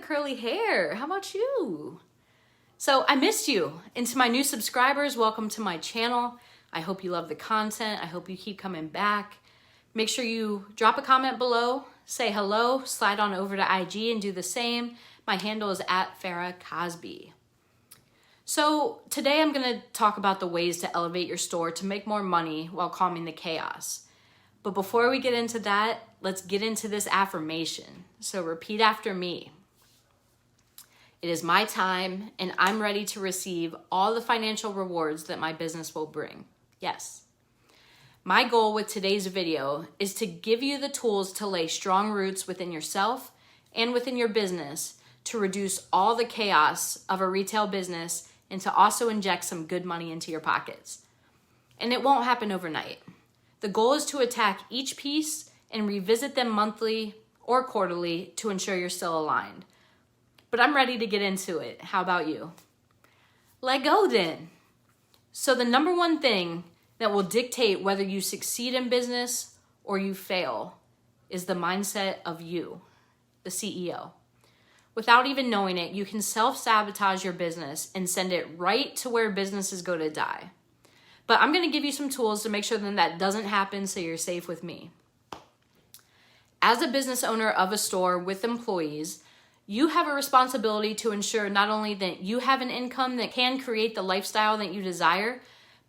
curly hair. How about you? So I missed you. And to my new subscribers, welcome to my channel. I hope you love the content. I hope you keep coming back. Make sure you drop a comment below, say hello, slide on over to IG and do the same. My handle is @FarahCosby. So today I'm gonna talk about the ways to elevate your store to make more money while calming the chaos. But before we get into that, let's get into this affirmation. So repeat after me. It is my time and I'm ready to receive all the financial rewards that my business will bring. Yes. My goal with today's video is to give you the tools to lay strong roots within yourself and within your business to reduce all the chaos of a retail business and to also inject some good money into your pockets. And it won't happen overnight. The goal is to attack each piece and revisit them monthly or quarterly to ensure you're still aligned. But I'm ready to get into it. How about you? Let go then. So the number one thing that will dictate whether you succeed in business or you fail is the mindset of you, the CEO. Without even knowing it, you can self-sabotage your business and send it right to where businesses go to die. But I'm gonna give you some tools to make sure that doesn't happen so you're safe with me. As a business owner of a store with employees, you have a responsibility to ensure not only that you have an income that can create the lifestyle that you desire,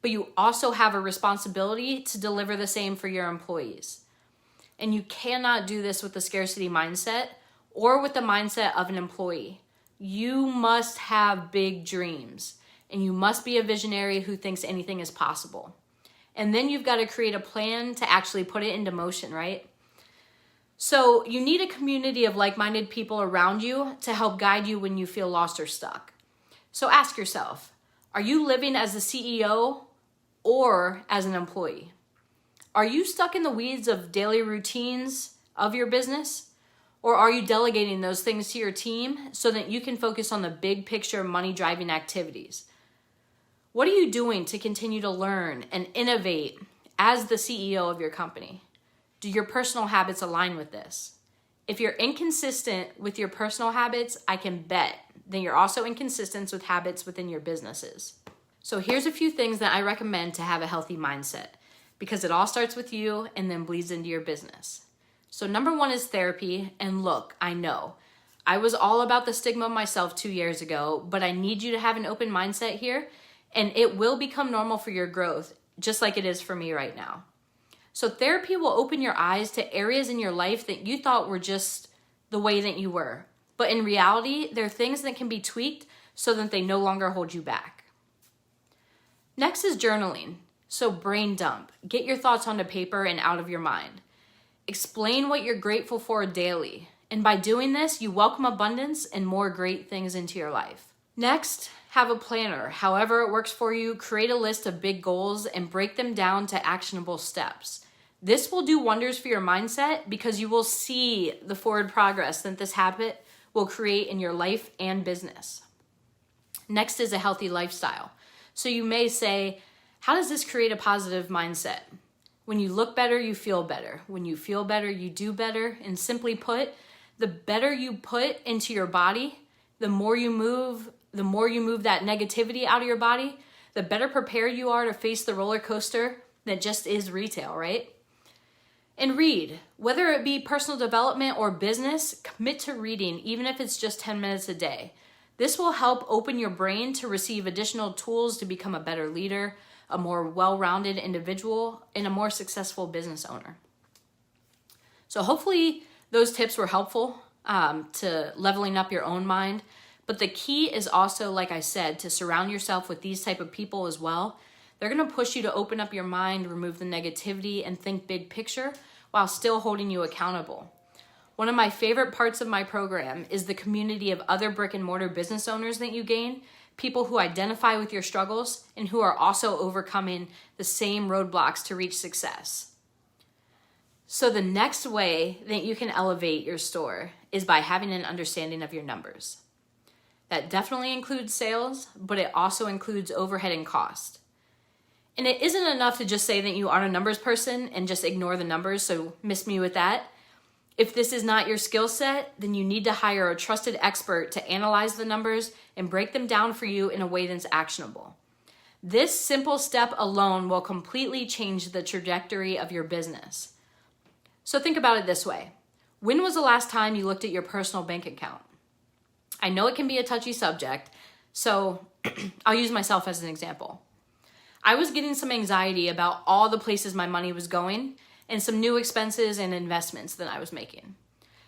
but you also have a responsibility to deliver the same for your employees. And you cannot do this with the scarcity mindset or with the mindset of an employee. You must have big dreams and you must be a visionary who thinks anything is possible. And then you've got to create a plan to actually put it into motion, right? So you need a community of like-minded people around you to help guide you when you feel lost or stuck. So ask yourself, are you living as the CEO or as an employee? Are you stuck in the weeds of daily routines of your business? Or are you delegating those things to your team so that you can focus on the big picture money-driving activities? What are you doing to continue to learn and innovate as the CEO of your company? Do your personal habits align with this? If you're inconsistent with your personal habits, I can bet that you're also inconsistent with habits within your businesses. So here's a few things that I recommend to have a healthy mindset, because it all starts with you and then bleeds into your business. So number one is therapy. And look, I know I was all about the stigma myself 2 years ago, but I need you to have an open mindset here and it will become normal for your growth, just like it is for me right now. So therapy will open your eyes to areas in your life that you thought were just the way that you were. But in reality, there are things that can be tweaked so that they no longer hold you back. Next is journaling. So brain dump. Get your thoughts onto paper and out of your mind. Explain what you're grateful for daily. And by doing this, you welcome abundance and more great things into your life. Next, have a planner. However it works for you, create a list of big goals and break them down to actionable steps. This will do wonders for your mindset because you will see the forward progress that this habit will create in your life and business. Next is a healthy lifestyle. So you may say, how does this create a positive mindset? When you look better, you feel better. When you feel better, you do better. And simply put, the better you put into your body, the more you move that negativity out of your body, the better prepared you are to face the roller coaster that just is retail, right? And read. Whether it be personal development or business, commit to reading, even if it's just 10 minutes a day. This will help open your brain to receive additional tools to become a better leader, a more well-rounded individual, and a more successful business owner. So hopefully those tips were helpful to leveling up your own mind. But the key is also, like I said, to surround yourself with these type of people as well. They're gonna push you to open up your mind, remove the negativity, and think big picture while still holding you accountable. One of my favorite parts of my program is the community of other brick and mortar business owners that you gain, people who identify with your struggles and who are also overcoming the same roadblocks to reach success. So the next way that you can elevate your store is by having an understanding of your numbers. That definitely includes sales, but it also includes overhead and cost. And it isn't enough to just say that you aren't a numbers person and just ignore the numbers, so miss me with that. If this is not your skill set, then you need to hire a trusted expert to analyze the numbers and break them down for you in a way that's actionable. This simple step alone will completely change the trajectory of your business. So think about it this way. When was the last time you looked at your personal bank account? I know it can be a touchy subject, so I'll use myself as an example. I was getting some anxiety about all the places my money was going and some new expenses and investments that I was making.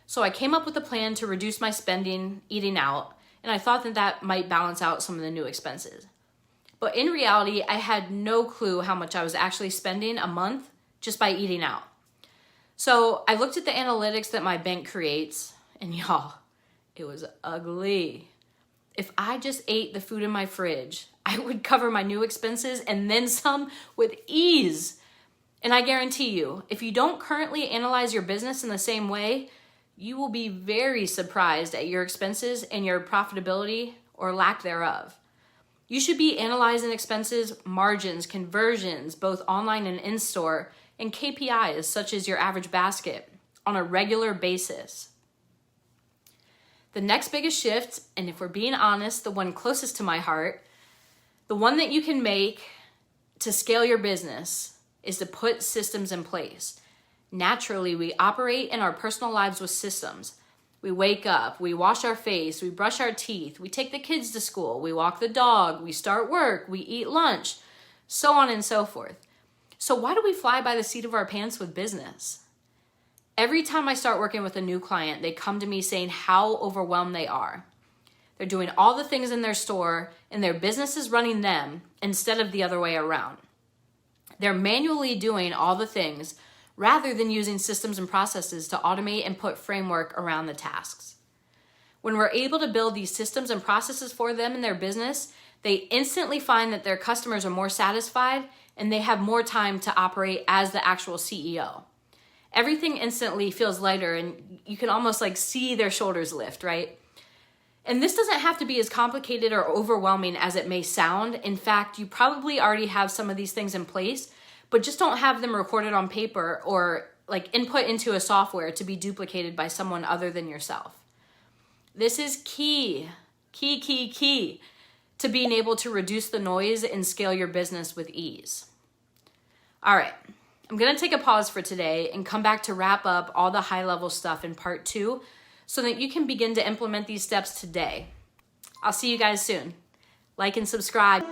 So I came up with a plan to reduce my spending, eating out, and I thought that that might balance out some of the new expenses. But in reality, I had no clue how much I was actually spending a month just by eating out. So I looked at the analytics that my bank creates, and y'all, it was ugly. If I just ate the food in my fridge, I would cover my new expenses and then some with ease. And I guarantee you, if you don't currently analyze your business in the same way, you will be very surprised at your expenses and your profitability or lack thereof. You should be analyzing expenses, margins, conversions, both online and in-store, and KPIs such as your average basket on a regular basis. The next biggest shift, and if we're being honest, the one closest to my heart, the one that you can make to scale your business is to put systems in place. Naturally, we operate in our personal lives with systems. We wake up, we wash our face, we brush our teeth, we take the kids to school, we walk the dog, we start work, we eat lunch, so on and so forth. So why do we fly by the seat of our pants with business? Every time I start working with a new client, they come to me saying how overwhelmed they are. They're doing all the things in their store and their business is running them instead of the other way around. They're manually doing all the things rather than using systems and processes to automate and put framework around the tasks. When we're able to build these systems and processes for them in their business, they instantly find that their customers are more satisfied and they have more time to operate as the actual CEO. Everything instantly feels lighter and you can almost like see their shoulders lift, right? And this doesn't have to be as complicated or overwhelming as it may sound. In fact, you probably already have some of these things in place, but just don't have them recorded on paper or like input into a software to be duplicated by someone other than yourself. This is key to being able to reduce the noise and scale your business with ease. All right, I'm gonna take a pause for today and come back to wrap up all the high level stuff in part 2 so that you can begin to implement these steps today. I'll see you guys soon. Like and subscribe.